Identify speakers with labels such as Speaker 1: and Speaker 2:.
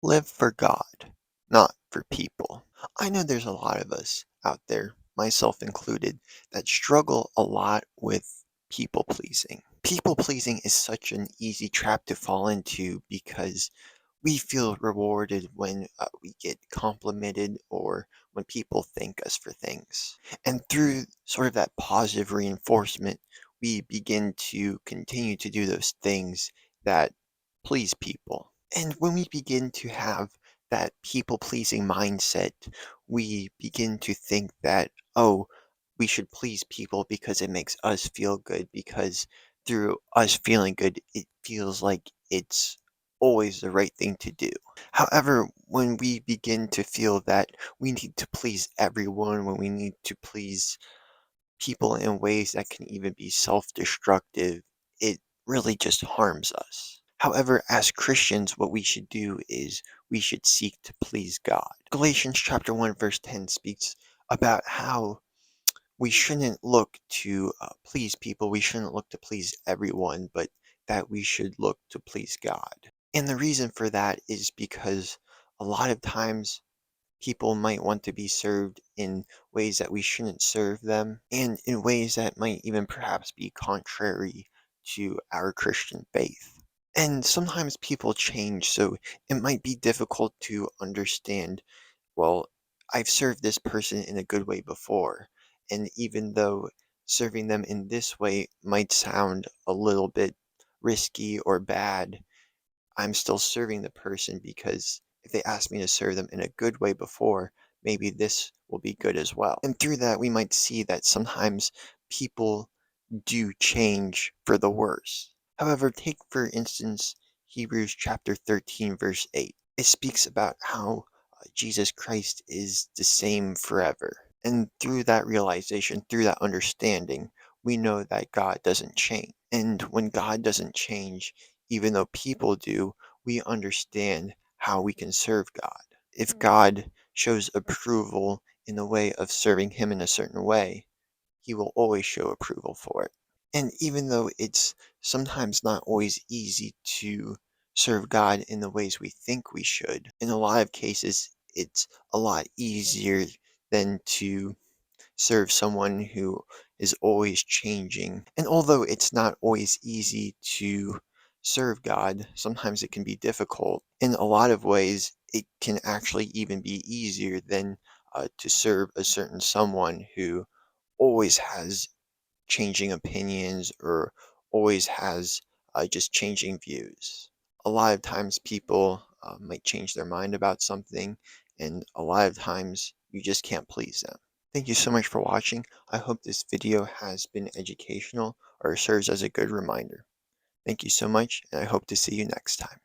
Speaker 1: Live for God, not for people. I know there's a lot of us out there, myself included, that struggle a lot with people pleasing. People pleasing is such an easy trap to fall into because we feel rewarded when we get complimented or when people thank us for things. And through sort of that positive reinforcement, we begin to continue to do those things that please people. And when we begin to have that people pleasing mindset, we begin to think that, oh, we should please people because it makes us feel good, because through us feeling good, it feels like it's always the right thing to do. However, when we begin to feel that we need to please everyone, when we need to please people in ways that can even be self-destructive, it really just harms us. However, as Christians, what we should do is we should seek to please God. Galatians chapter 1 verse 10 speaks about how we shouldn't look to please people. We shouldn't look to please everyone, but that we should look to please God. And the reason for that is because a lot of times people might want to be served in ways that we shouldn't serve them, and in ways that might even perhaps be contrary to our Christian faith. And sometimes people change, so it might be difficult to understand, well, I've served this person in a good way before, and even though serving them in this way might sound a little bit risky or bad, I'm still serving the person because if they asked me to serve them in a good way before, maybe this will be good as well. And through that, we might see that sometimes people do change for the worse. However, take for instance Hebrews chapter 13, verse 8. It speaks about how Jesus Christ is the same forever. And through that realization, through that understanding, we know that God doesn't change. And when God doesn't change, even though people do, we understand how we can serve God. If God shows approval in the way of serving Him in a certain way, He will always show approval for it. And even though it's sometimes not always easy to serve God in the ways we think we should, in a lot of cases, it's a lot easier than to serve someone who is always changing. And although it's not always easy to serve God, sometimes it can be difficult. In a lot of ways, it can actually even be easier than to serve a certain someone who always has changing opinions or always has just changing views. A lot of times people might change their mind about something, and a lot of times you just can't please them. Thank you so much for watching. I hope this video has been educational or serves as a good reminder. Thank you so much, and I hope to see you next time.